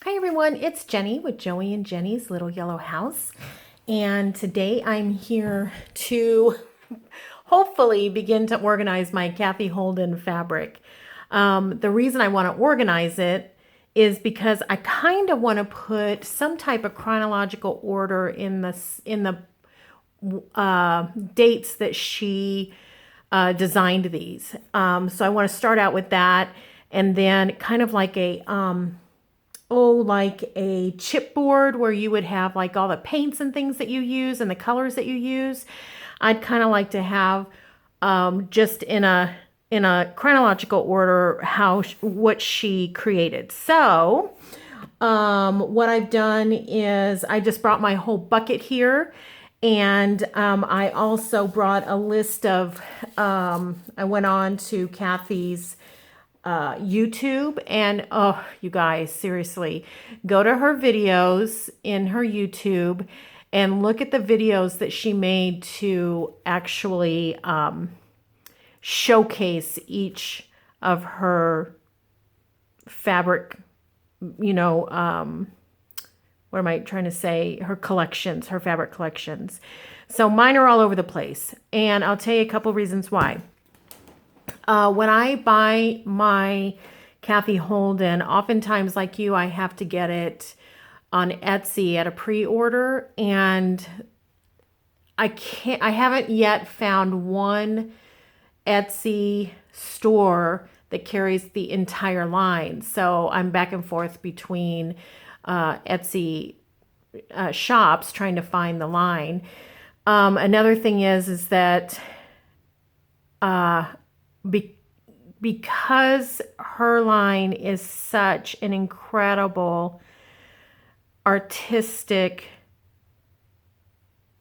Hi everyone, it's Jenny with Joey and Jenny's Little Yellow House. And today I'm here to hopefully begin to organize my Cathe Holden fabric. The reason I want to organize it is because I kind of want to put some type of chronological order in the dates that she designed these. So I want to start out with that, and then kind of like like a chipboard where you would have like all the paints and things that you use and the colors that you use. I'd kind of like to have just in a chronological order what she created. So what I've done is I just brought my whole bucket here, and I also brought a list of I went on to Cathe's YouTube, and oh, you guys, seriously, go to her videos in her YouTube and look at the videos that she made to actually showcase each of her fabric, what am I trying to say? Her collections, her fabric collections. So mine are all over the place, and I'll tell you a couple reasons why. When I buy my Cathe Holden, oftentimes like you, I have to get it on Etsy at a pre-order, and I haven't yet found one Etsy store that carries the entire line. So I'm back and forth between Etsy shops trying to find the line. Another thing is that because her line is such an incredible artistic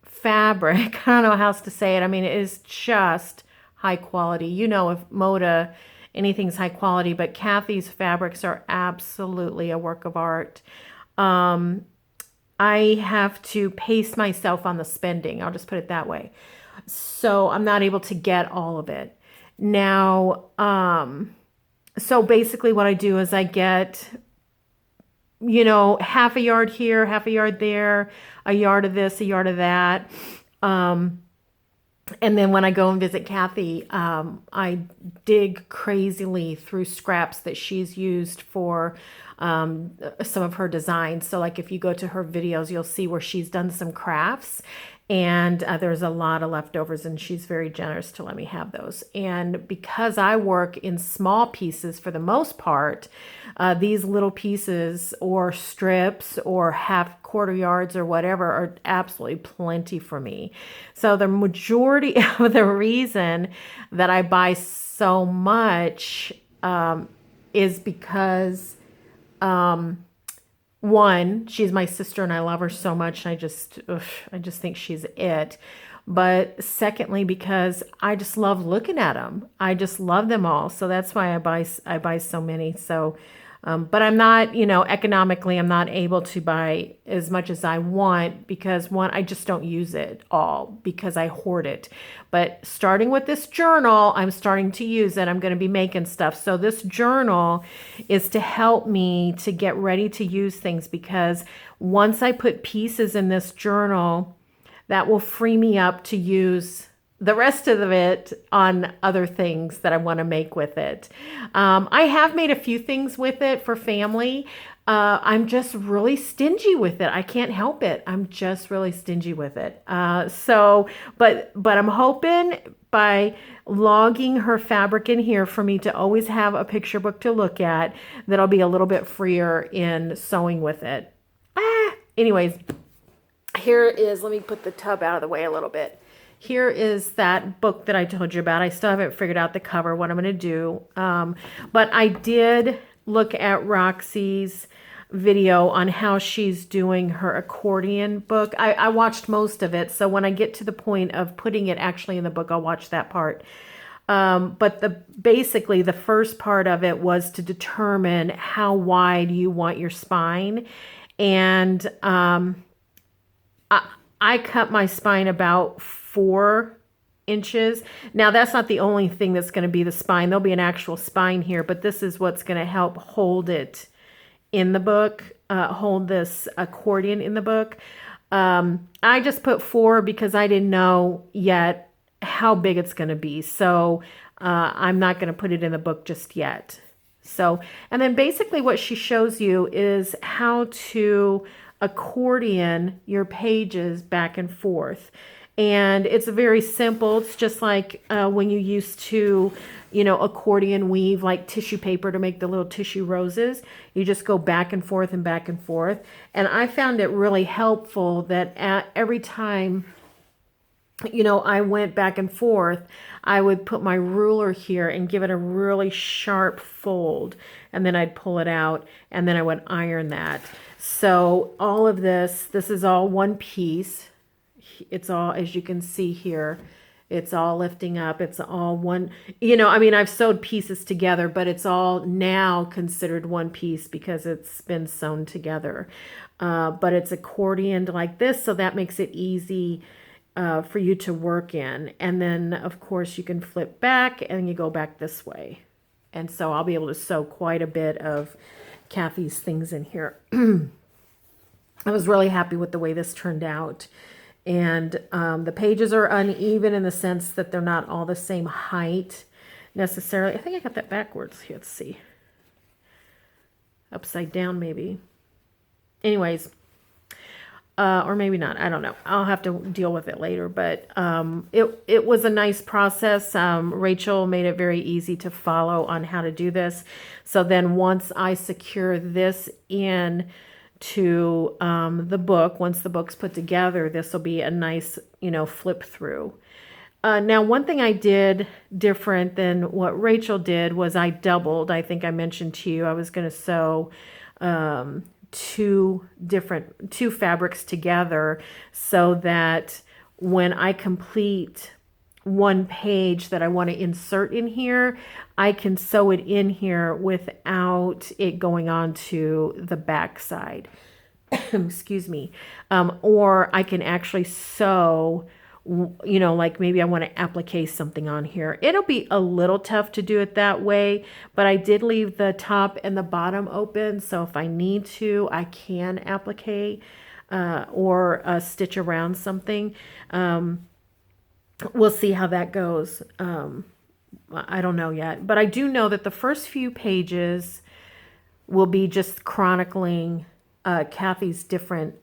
fabric, I don't know how else to say it. I mean, it is just high quality. If Moda, anything's high quality, but Cathe's fabrics are absolutely a work of art. I have to pace myself on the spending. I'll just put it that way. So I'm not able to get all of it. Now, so basically what I do is I get, half a yard here, half a yard there, a yard of this, a yard of that. And then when I go and visit Cathe, I dig crazily through scraps that she's used for some of her designs. So like if you go to her videos, you'll see where she's done some crafts, and there's a lot of leftovers, and she's very generous to let me have those. And because I work in small pieces for the most part, these little pieces or strips or half quarter yards or whatever are absolutely plenty for me. So the majority of the reason that I buy so much is because one, she's my sister and I love her so much. I just think she's it. But secondly, because I just love looking at them. I just love them all. So that's why I buy so many. So, but I'm not, economically, I'm not able to buy as much as I want because one, I just don't use it all because I hoard it. But starting with this journal, I'm starting to use it. I'm going to be making stuff. So this journal is to help me to get ready to use things, because once I put pieces in this journal, that will free me up to use the rest of it on other things that I want to make with it. I have made a few things with it for family. I'm just really stingy with it. I can't help it. I'm just really stingy with it. But I'm hoping by logging her fabric in here for me to always have a picture book to look at, that I'll be a little bit freer in sewing with it. Anyways, here is, let me put the tub out of the way a little bit. Here is that book that I told you about. I still haven't figured out the cover, what I'm going to do. But I did look at Roxy's video on how she's doing her accordion book. I watched most of it. So when I get to the point of putting it actually in the book, I'll watch that part. But basically the first part of it was to determine how wide you want your spine. And I cut my spine about 4 inches. Now that's not the only thing that's going to be the spine. There'll be an actual spine here, but this is what's going to help hold it in the book. hold this accordion in the book. I just put 4 because I didn't know yet how big it's going to be. So I'm not going to put it in the book just yet. So, and then basically what she shows you is how to accordion your pages back and forth. And it's very simple. It's just like when you used to, accordion weave like tissue paper to make the little tissue roses. You just go back and forth and back and forth. And I found it really helpful that every time, I went back and forth, I would put my ruler here and give it a really sharp fold. And then I'd pull it out and then I would iron that. So all of this is all one piece. It's all, as you can see here, it's all lifting up. It's all one, I've sewed pieces together, but it's all now considered one piece because it's been sewn together. But it's accordioned like this, so that makes it easy for you to work in. And then, of course, you can flip back and you go back this way. And so I'll be able to sew quite a bit of Cathe's things in here. I was really happy with the way this turned out. And the pages are uneven in the sense that they're not all the same height necessarily. I think I got that backwards. Let's see. Upside down maybe. Anyways, or maybe not. I don't know. I'll have to deal with it later. But it was a nice process. Rachel made it very easy to follow on how to do this. So then once I secure this in to the book, once the book's put together, this will be a nice, flip through. Now, one thing I did different than what Rachel did was I doubled. I think I mentioned to you I was going to sew two fabrics together so that when I complete one page that I want to insert in here, I can sew it in here without it going on to the back side. Excuse me. Or I can actually sew, like maybe I want to applique something on here. It'll be a little tough to do it that way, but I did leave the top and the bottom open. So if I need to, I can applique or stitch around something. We'll see how that goes. I don't know yet, but I do know that the first few pages will be just chronicling Cathe's different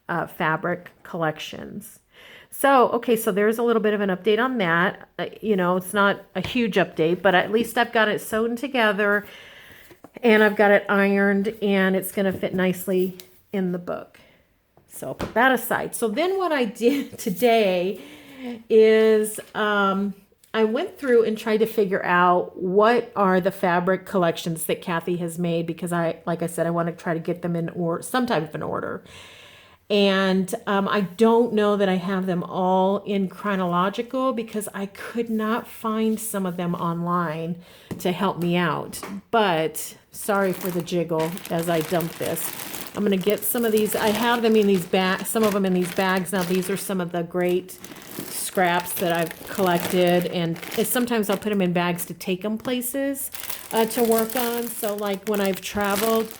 fabric collections. So, okay, so there's a little bit of an update on that. It's not a huge update, but at least I've got it sewn together and I've got it ironed and it's going to fit nicely in the book. So I'll put that aside. So then what I did today is I went through and tried to figure out what are the fabric collections that Cathe has made because like I said, I want to try to get them in or some type of an order. And I don't know that I have them all in chronological because I could not find some of them online to help me out. But sorry for the jiggle as I dump this. I'm going to get some of these. I have them in these bags, some of them in these bags. Now these are some of the great scraps that I've collected, and sometimes I'll put them in bags to take them places to work on. So like when I've traveled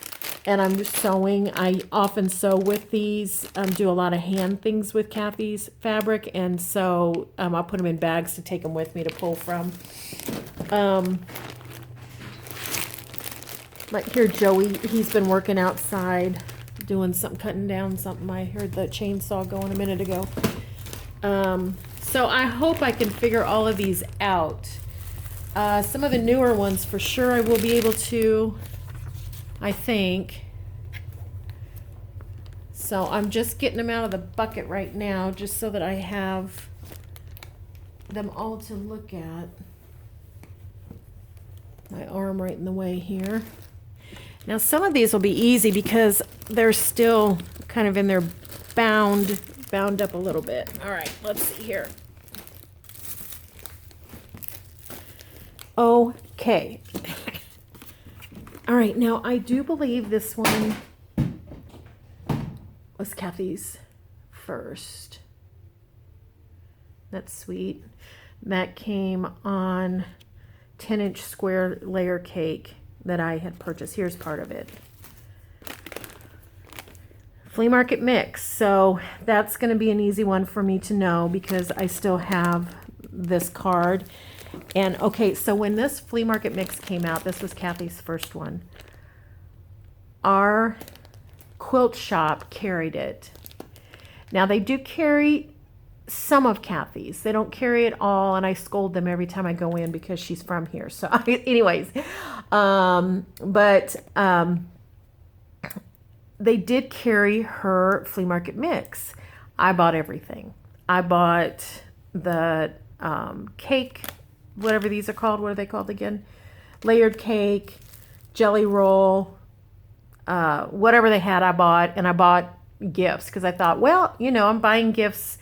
and I'm sewing, I often sew with these, do a lot of hand things with Cathe's fabric, and so I'll put them in bags to take them with me to pull from. Like here, Joey, he's been working outside doing something, cutting down something. I heard the chainsaw going a minute ago. So I hope I can figure all of these out. Some of the newer ones for sure I will be able to, I think. So I'm just getting them out of the bucket right now just so that I have them all to look at. My arm right in the way here. Now some of these will be easy because they're still kind of in their bound up a little bit. All right, let's see here. Okay. All right, now I do believe this one was Cathe's first. That's sweet. That came on 10-inch square layer cake that I had purchased. Here's part of it. Flea market mix. So that's going to be an easy one for me to know because I still have this card. And okay, so when this flea market mix came out, this was Cathe's first one. Our quilt shop carried it. Now they do carry some of Cathe's. They don't carry it all, and I scold them every time I go in because she's from here. So anyways, they did carry her flea market mix. I bought everything. I bought the cake, whatever these are called. What are they called again? Layered cake, jelly roll, whatever they had, I bought. And I bought gifts because I thought, well, you know, I'm buying gifts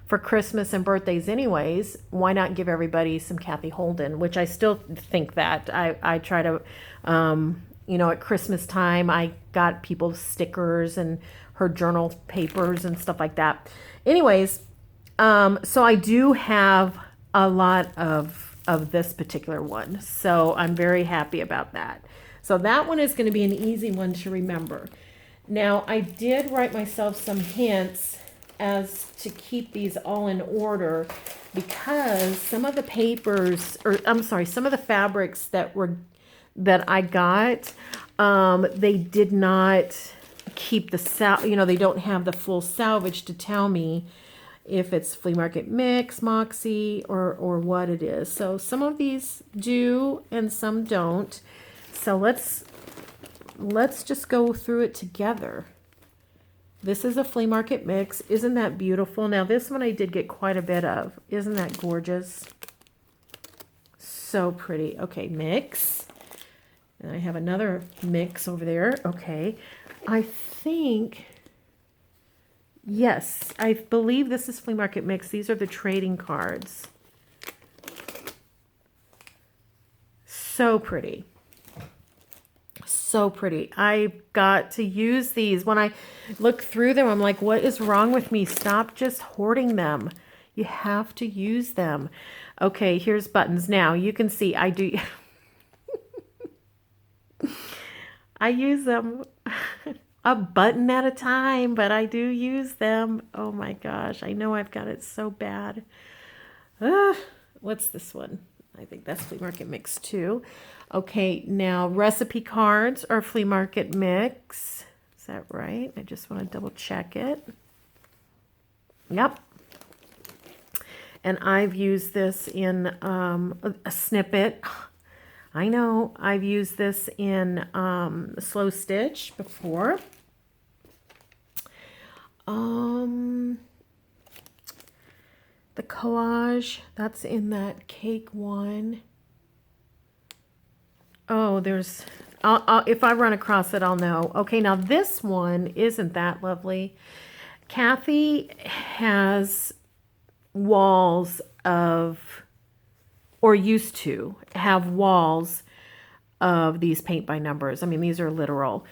for Christmas and birthdays anyways. Why not give everybody some Cathe Holden, which I still think that. I try to, you know, at Christmas time, I got people stickers and her journal papers and stuff like that. Anyways, so I do have a lot of this particular one. So I'm very happy about that. So that one is going to be an easy one to remember. Now, I did write myself some hints as to keep these all in order because some of the papers, or I'm sorry, some of the fabrics that I got, they did not keep the you know, they don't have the full salvage to tell me if it's flea market mix, Moxie, or what it is. So some of these do and some don't. So let's just go through it together. This is a flea market mix. Isn't that beautiful? Now this one I did get quite a bit of. Isn't that gorgeous? So pretty. Okay, mix. And I have another mix over there. Okay. I think, yes, I believe this is flea market mix. These are the trading cards. So pretty. So pretty. I got to use these. When I look through them, I'm like, what is wrong with me? Stop just hoarding them. You have to use them. Okay, here's buttons. Now you can see I do. I use them a button at a time, but I do use them. Oh my gosh, I know I've got it so bad. What's this one? I think that's flea market mix too. Okay, now recipe cards are flea market mix. Is that right? I just want to double check it. Yep. And I've used this in a snippet. I know I've used this in slow stitch before. The collage, that's in that cake one. Oh, there's, if I run across it, I'll know. Okay, now this one isn't that lovely. Cathe has walls of, or used to have walls of these paint by numbers. I mean, these are literal.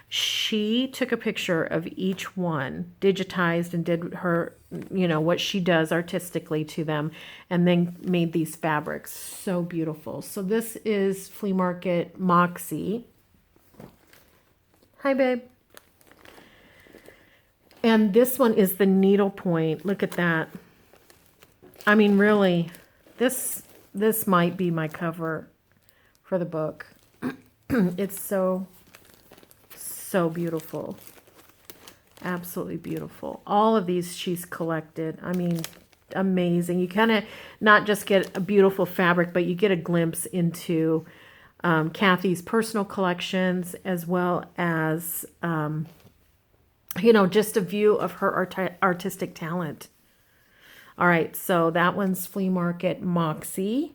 She took a picture of each one, digitized, and did her, you know, what she does artistically to them, and then made these fabrics. So beautiful. So this is Flea Market Moxie. Hi, babe. And this one is the needlepoint. Look at that. I mean, really, this might be my cover for the book. It's so beautiful. Absolutely beautiful. All of these she's collected. I mean, amazing. You kind of not just get a beautiful fabric, but you get a glimpse into Cathe's personal collections, as well as, you know, just a view of her artistic talent. All right, so that one's Flea Market Moxie.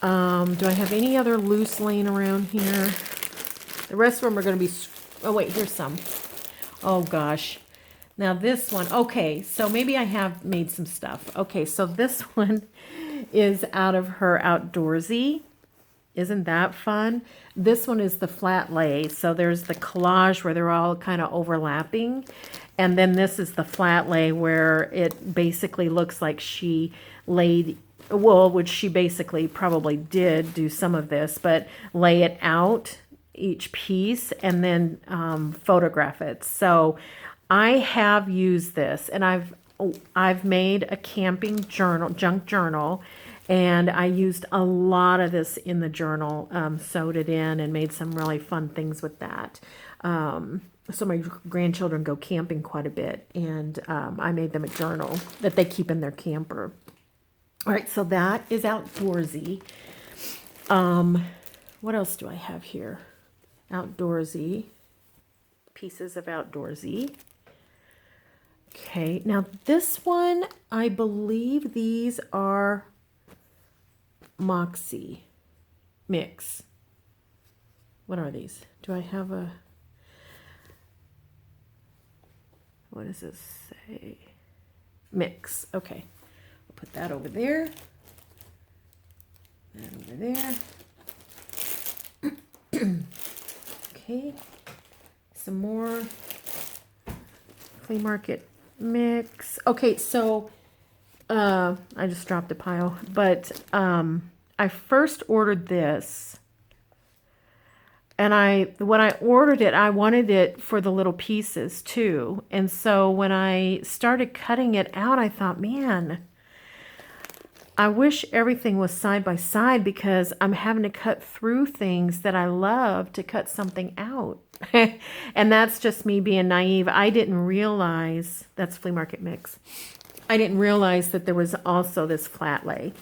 Do I have any other loose laying around here? The rest of them are going to be... Oh, wait, here's some. Oh, gosh. Now, this one... Okay, so maybe I have made some stuff. Okay, so this one is out of her Outdoorsy. Isn't that fun? This one is the flat lay. So there's the collage where they're all kind of overlapping. And then this is the flat lay where it basically looks like she laid... Well, which she basically probably did do some of this, but lay it out, each piece, and then photograph it. So I have used this, and I've made a camping journal, junk journal, and I used a lot of this in the journal, sewed it in and made some really fun things with that. So my grandchildren go camping quite a bit, and I made them a journal that they keep in their camper. All right, so that is outdoorsy. What else do I have here? Outdoorsy. Pieces of outdoorsy. Okay, now this one, I believe these are Moxie mix. What are these? Do I have a... What does this say? Mix. Okay. I'll put that over there. That over there. Okay. Some more flea market mix. Okay, so I just dropped a pile, but I first ordered this. And when I ordered it, I wanted it for the little pieces too. And so when I started cutting it out, I thought, man, I wish everything was side by side, because I'm having to cut through things that I love to cut something out. And that's just me being naive. I didn't realize, that's flea market mix. I didn't realize that there was also this flat lay.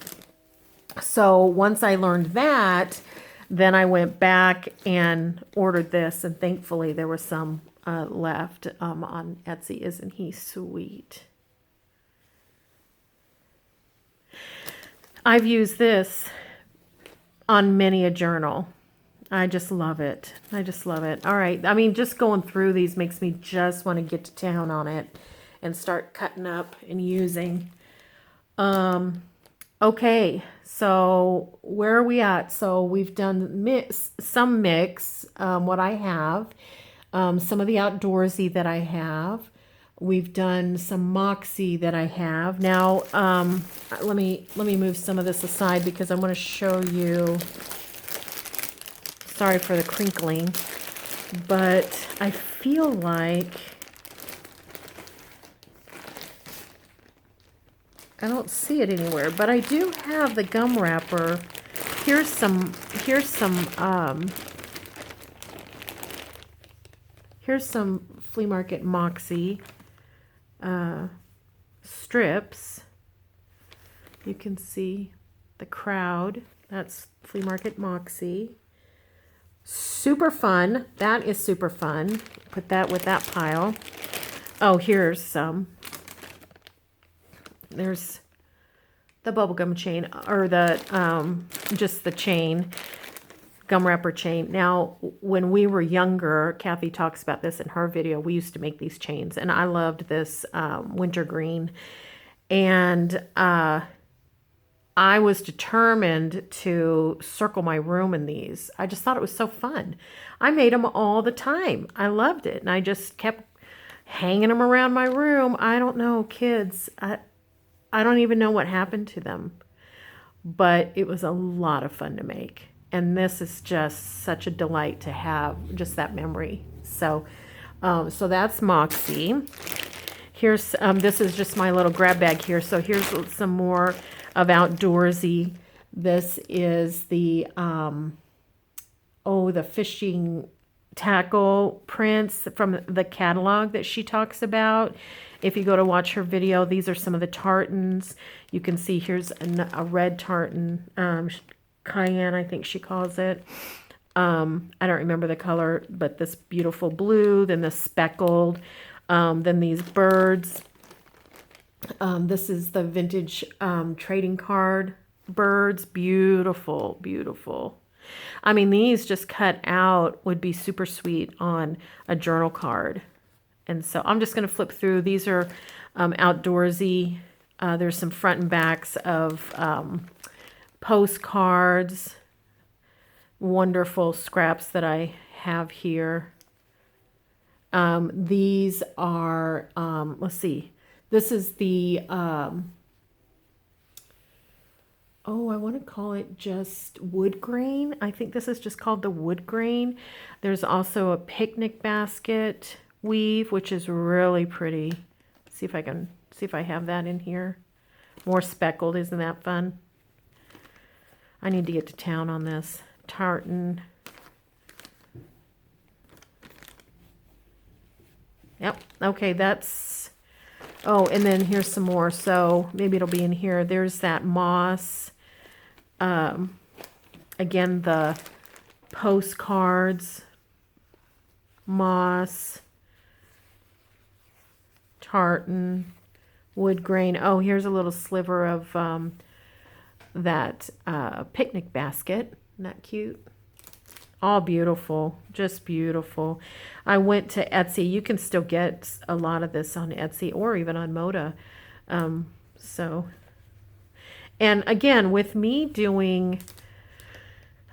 So once I learned that, then I went back and ordered this, and thankfully there was some left on Etsy. Isn't he sweet? I've used this on many a journal. I just love it. I just love it. All right. I mean, just going through these makes me just want to get to town on it and start cutting up and using. Okay. So where are we at? So we've done some mix, what I have, some of the outdoorsy that I have. We've done some Moxie that I have. Now, let me move some of this aside, because I want to show you. Sorry for the crinkling, but I feel like I don't see it anywhere, but I do have the gum wrapper. Here's some flea market Moxie strips. You can see the crowd. That's flea market Moxie. Super fun. That is super fun. Put that with that pile. Oh, here's some. There's the bubblegum chain, or the just the chain, gum wrapper chain. Now, when we were younger, Cathe talks about this in her video, we used to make these chains, and I loved this wintergreen. And I was determined to circle my room in these. I just thought it was so fun. I made them all the time. I loved it. And I just kept hanging them around my room. I don't know, kids. I don't even know what happened to them. But it was a lot of fun to make. And this is just such a delight to have, just that memory. So that's Moxie. Here's, this is just my little grab bag here. So here's some more of outdoorsy. This is the the fishing tackle prints from the catalog that she talks about. If you go to watch her video, these are some of the tartans. You can see here's a red tartan, cayenne, I think she calls it. I don't remember the color, but this beautiful blue, then the speckled, then these birds. This is the vintage trading card birds. Beautiful, beautiful. I mean, these just cut out would be super sweet on a journal card. And so I'm just going to flip through. These are outdoorsy. There's some front and backs of postcards. Wonderful scraps that I have here. These are, let's see. This is the, I want to call it just wood grain. I think this is just called the wood grain. There's also a picnic basket weave, which is really pretty. See if I have that in here. More speckled, isn't that fun? I need to get to town on this. Tartan. Yep, okay, that's, oh, and then here's some more, so maybe it'll be in here. There's that moss. Again, the postcards, moss, tartan, wood grain. Oh, here's a little sliver of that picnic basket. Isn't that cute? All beautiful, just beautiful. I went to Etsy. You can still get a lot of this on Etsy or even on Moda. And again, with me doing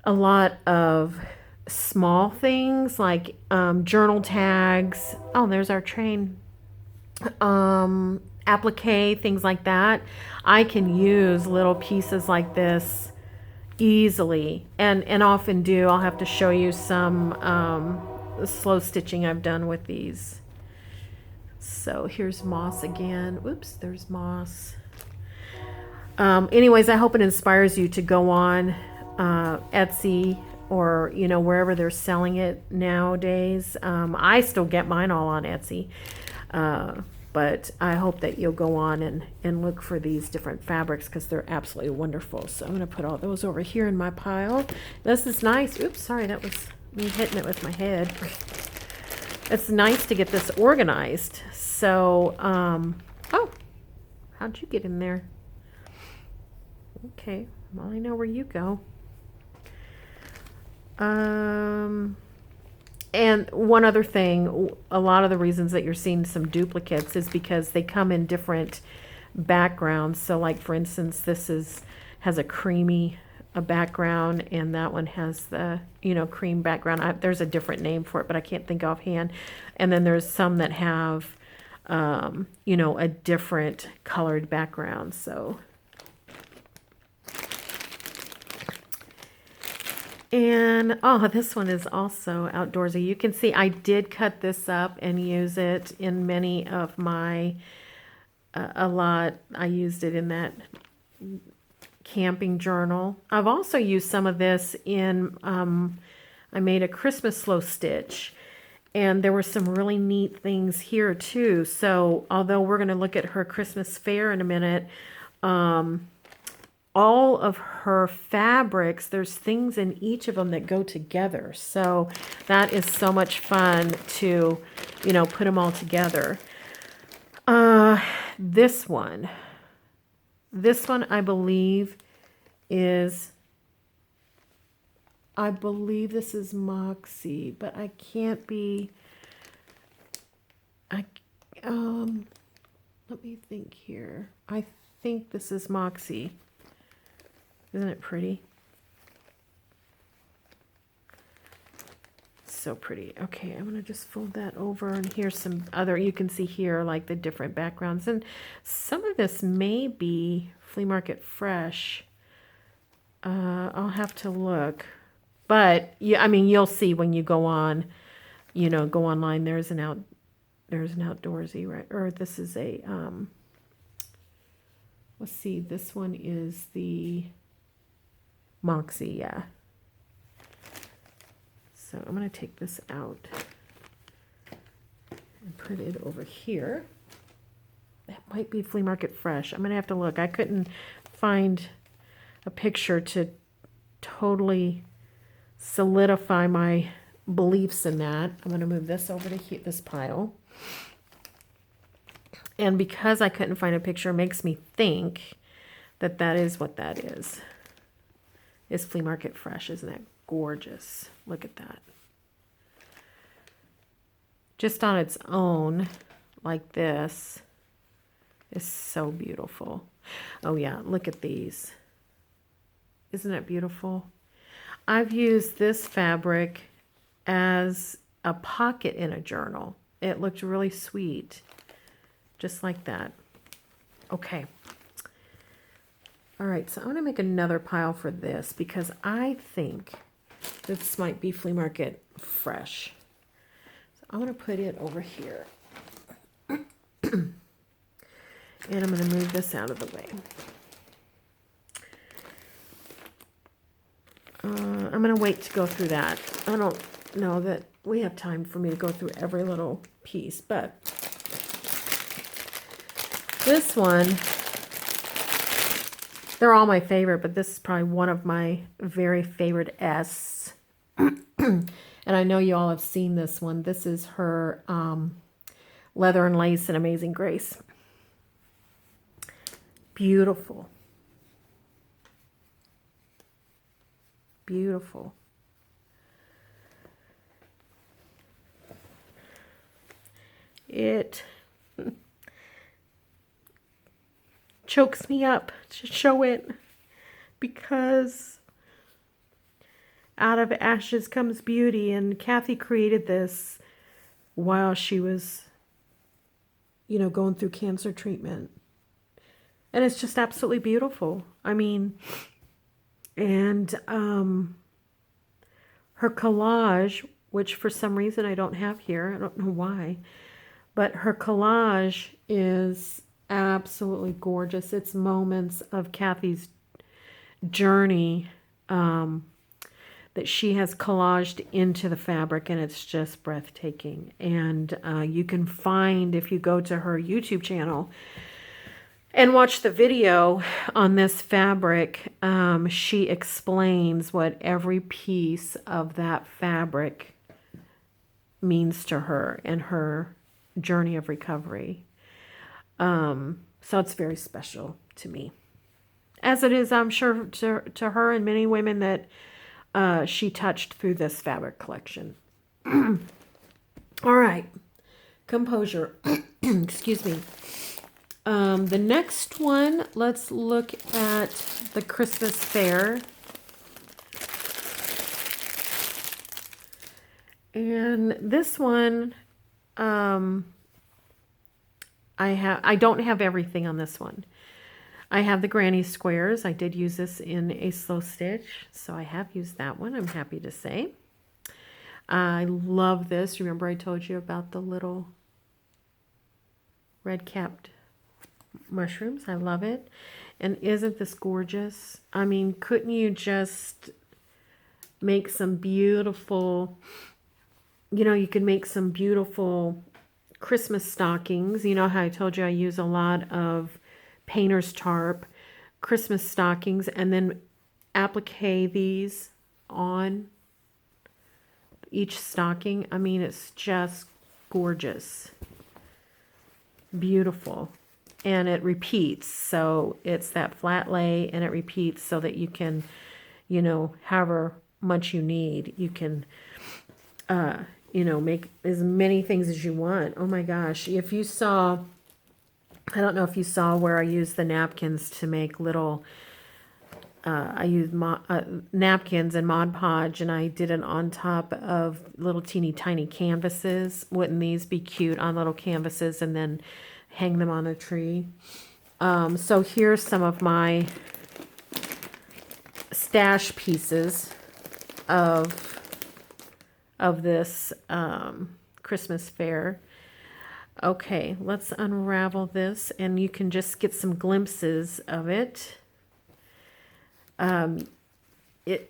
a lot of small things like journal tags. Oh, there's our train. Applique, things like that. I can use little pieces like this easily and often do. I'll have to show you some slow stitching I've done with these. So here's moss again. Oops, there's moss. Anyways, I hope it inspires you to go on Etsy or, you know, wherever they're selling it nowadays. I still get mine all on Etsy. But I hope that you'll go on and look for these different fabrics because they're absolutely wonderful. So I'm going to put all those over here in my pile. This is nice. Oops, sorry, that was me hitting it with my head. It's nice to get this organized. So, oh, how'd you get in there? Okay, well, I know where you go. And one other thing, a lot of the reasons that you're seeing some duplicates is because they come in different backgrounds. So like, for instance, this has a creamy background, and that one has the, you know, cream background. There's a different name for it, but I can't think offhand. And then there's some that have, you know, a different colored background. So, and oh, this one is also outdoorsy. You can see I did cut this up and use it in many of my, a lot. I used it in that camping journal. I've also used some of this in, I made a Christmas slow stitch, and there were some really neat things here too. So although we're going to look at her Christmas fair in a minute, all of her fabrics, there's things in each of them that go together. So that is so much fun to, you know, put them all together. This one I believe is, this is Moxie, but I can't be, let me think here. I think this is Moxie. Isn't it pretty? So pretty. Okay, I'm going to just fold that over, and here's some other, you can see here like the different backgrounds, and some of this may be Flea Market Fresh. I'll have to look, but yeah, I mean, you'll see when you go on, you know, go online. There's an outdoorsy, right? Or this is a let's see, this one is the Moxie, yeah. So I'm going to take this out and put it over here. That might be Flea Market Fresh. I'm going to have to look. I couldn't find a picture to totally solidify my beliefs in that. I'm going to move this over to this pile. And because I couldn't find a picture, it makes me think that that is what that is. Is Flea Market Fresh. Isn't that gorgeous? Look at that. Just on its own, like this, is so beautiful. Oh yeah, look at these. Isn't it beautiful? I've used this fabric as a pocket in a journal. It looked really sweet, just like that. Okay. All right, so I'm going to make another pile for this because I think this might be Flea Market Fresh. So I'm going to put it over here. And I'm going to move this out of the way. I'm going to wait to go through that. I don't know that we have time for me to go through every little piece, but this one, they're all my favorite, but this is probably one of my very favorite S. And I know you all have seen this one. This is her Leather and Lace in Amazing Grace. Beautiful. Beautiful. It chokes me up to show it, because out of ashes comes beauty, and Cathe created this while she was, you know, going through cancer treatment. And it's just absolutely beautiful. I mean, and her collage, which for some reason I don't have here, I don't know why, but her collage is absolutely gorgeous. It's moments of Cathe's journey that she has collaged into the fabric, and it's just breathtaking. And you can find, if you go to her YouTube channel and watch the video on this fabric, she explains what every piece of that fabric means to her and her journey of recovery. So it's very special to me, as it is, I'm sure, to her and many women that she touched through this fabric collection. All right, composure. Excuse me. The next one, let's look at the Christmas Fair. And this one, I don't have everything on this one. I have the granny squares. I did use this in a slow stitch, so I have used that one, I'm happy to say. I love this. Remember I told you about the little red-capped mushrooms? I love it. And isn't this gorgeous? I mean, couldn't you just make some beautiful, you know, you could make some beautiful Christmas stockings. You know how I told you I use a lot of painter's tarp, Christmas stockings, and then applique these on each stocking. I mean, it's just gorgeous. Beautiful. And it repeats, so it's that flat lay, and it repeats so that you can, you know, however much you need, you can you know, make as many things as you want. Oh my gosh, if you saw, I don't know if you saw where I used the napkins to make little, I used napkins and Mod Podge, and I did it on top of little teeny tiny canvases. Wouldn't these be cute on little canvases, and then hang them on a tree? So here's some of my stash pieces of this Christmas Fair. Okay, let's unravel this, and you can just get some glimpses of it.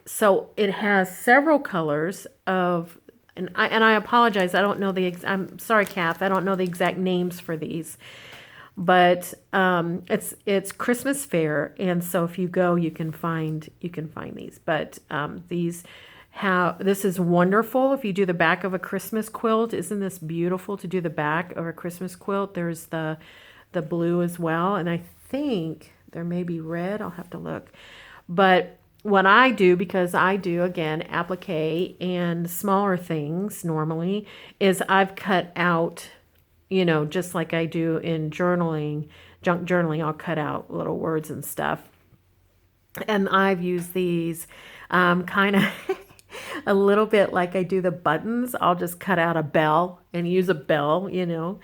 So it has several colors of, and I apologize, I don't know I'm sorry, Cathe, I don't know the exact names for these, but it's Christmas Fair, and so if you go, you can find these. But this is wonderful if you do the back of a Christmas quilt. Isn't this beautiful to do the back of a Christmas quilt? There's the blue as well, and I think there may be red. I'll have to look. But what I do, because I do, again, applique and smaller things normally, is I've cut out, you know, just like I do in journaling, junk journaling, I'll cut out little words and stuff. And I've used these kind of a little bit like I do the buttons. I'll just cut out a bell and use a bell, you know.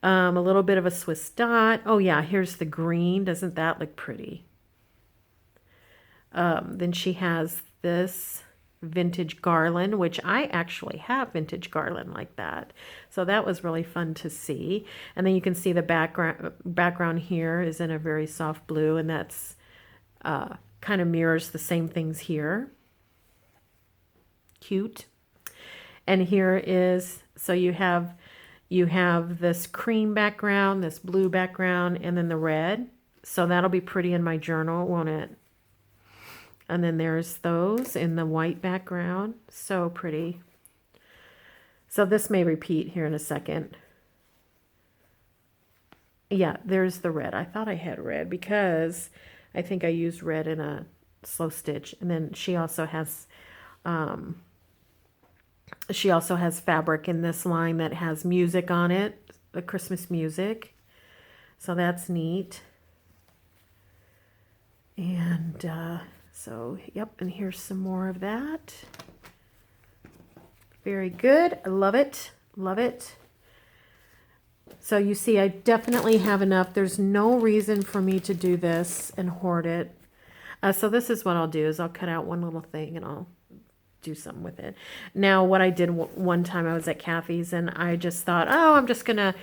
A little bit of a Swiss dot. Oh yeah, here's the green. Doesn't that look pretty? Then she has this vintage garland, which I actually have vintage garland like that. So that was really fun to see. And then you can see the background here is in a very soft blue, and that's kind of mirrors the same things here. Cute. And here is, so you have this cream background, this blue background, and then the red. So that'll be pretty in my journal, won't it? And then there's those in the white background. So pretty. So this may repeat here in a second. Yeah, there's the red. I thought I had red because I think I used red in a slow stitch. And then she also has fabric in this line that has music on it, the Christmas music. So that's neat. And so, yep, and here's some more of that. Very good. I love it. Love it. So you see, I definitely have enough. There's no reason for me to do this and hoard it. So this is what I'll do is I'll cut out one little thing and I'll do something with it. Now, what I did one time, I was at Cathe's and I just thought, oh, I'm just going to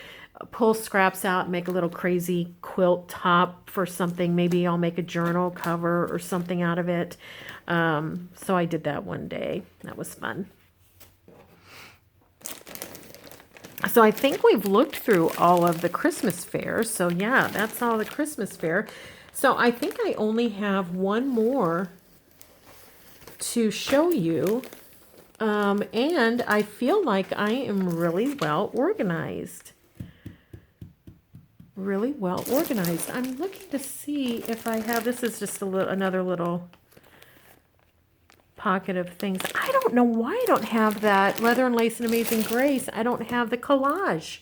pull scraps out and make a little crazy quilt top for something. Maybe I'll make a journal cover or something out of it. So I did that one day. That was fun. So I think we've looked through all of the Christmas fairs. So yeah, that's all the Christmas fair. So I think I only have one more to show you. And I feel like I am really well organized. Really well organized. I'm looking to see if I have, this is just another little pocket of things. I don't know why I don't have that Leather and Lace and Amazing Grace. I don't have the collage.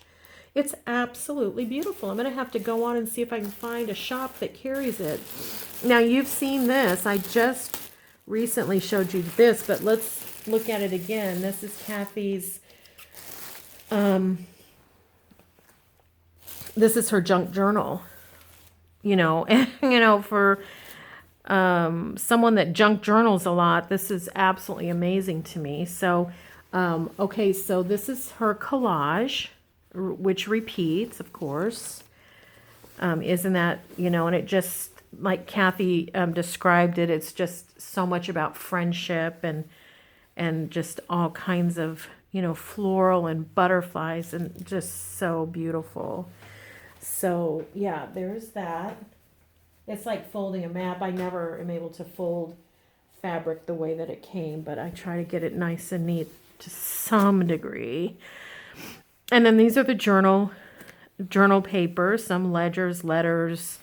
It's absolutely beautiful. I'm going to have to go on and see if I can find a shop that carries it. Now, you've seen this. I just recently showed you this, but let's look at it again. This is Cathe's, this is her junk journal, and, for someone that junk journals a lot, this is absolutely amazing to me. So, okay, so this is her collage, which repeats, of course. Isn't that, and it just, like Cathe described it, it's just so much about friendship and just all kinds of, floral and butterflies and just so beautiful. So, yeah, there's that. It's like folding a map. I never am able to fold fabric the way that it came, but I try to get it nice and neat to some degree. And then these are the journal papers, some ledgers, letters,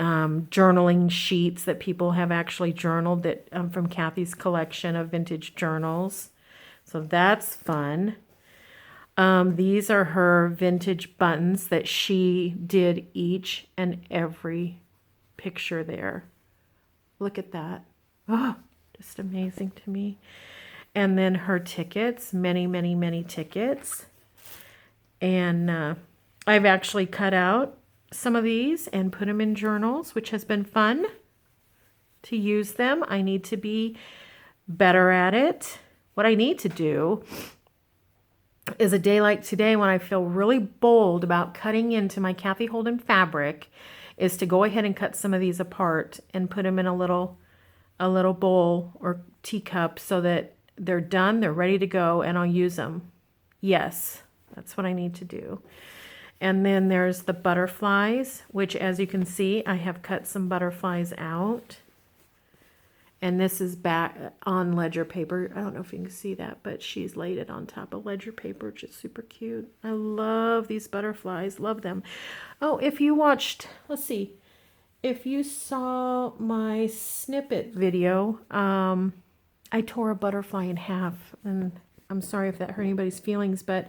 journaling sheets that people have actually journaled that from Cathe's collection of vintage journals. So that's fun. These are her vintage buttons that she did each and every picture there. Look at that. Oh, just amazing to me. And then her tickets, many, many, many tickets. And I've actually cut out some of these and put them in journals, which has been fun to use them. I need to be better at it. What I need to do is a day like today when I feel really bold about cutting into my Cathe Holden fabric is to go ahead and cut some of these apart and put them in a little bowl or teacup so that they're done, they're ready to go, and I'll use them. Yes, that's what I need to do. And then there's the butterflies, which as you can see, I have cut some butterflies out. And this is back on ledger paper. I don't know if you can see that, but she's laid it on top of ledger paper, which is super cute. I love these butterflies, love them. Oh, if you watched, let's see, if you saw my snippet video, I tore a butterfly in half, and I'm sorry if that hurt anybody's feelings, but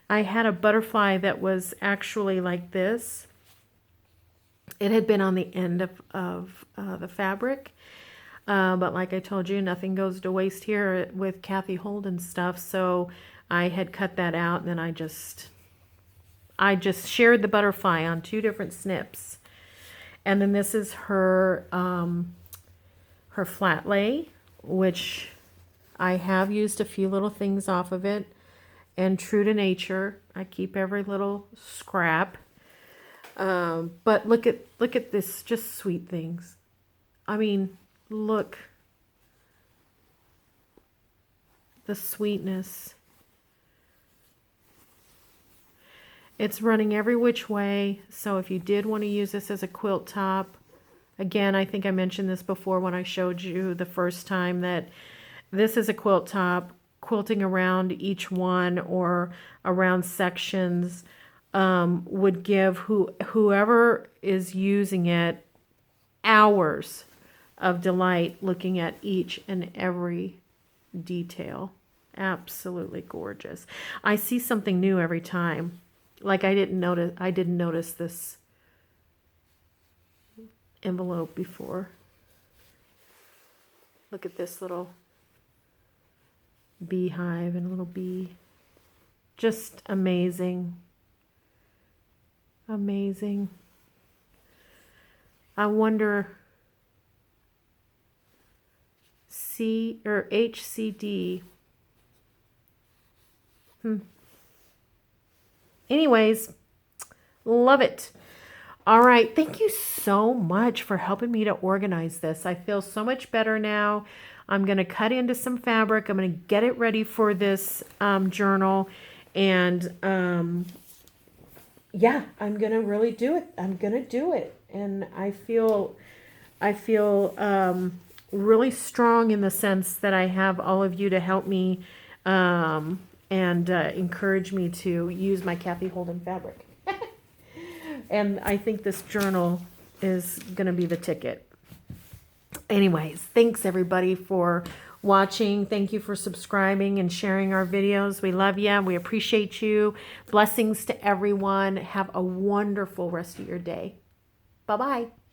I had a butterfly that was actually like this. It had been on the end of the fabric. But like I told you, nothing goes to waste here with Cathe Holden stuff. So I had cut that out, and then I just shared the butterfly on 2 different snips. And then this is her her flat lay, which I have used a few little things off of it, and true to nature, I keep every little scrap. But look at this, just sweet things. I mean, look, the sweetness. It's running every which way. So if you did want to use this as a quilt top, again, I think I mentioned this before when I showed you the first time, that this is a quilt top. Quilting around each one or around sections would give whoever is using it hours of delight looking at each and every detail. Absolutely gorgeous. I see something new every time. Like I didn't notice this envelope before. Look at this little beehive and a little bee. Just amazing. Amazing. I wonder, C or HCD. Anyways, love it. All right. Thank you so much for helping me to organize this. I feel so much better now. I'm going to cut into some fabric. I'm going to get it ready for this journal. And yeah, I'm going to really do it. I'm going to do it. And I feel really strong in the sense that I have all of you to help me and encourage me to use my Cathe Holden fabric. And I think this journal is going to be the ticket. Anyways, thanks everybody for watching. Thank you for subscribing and sharing our videos. We love you. We appreciate you. Blessings to everyone. Have a wonderful rest of your day. Bye-bye.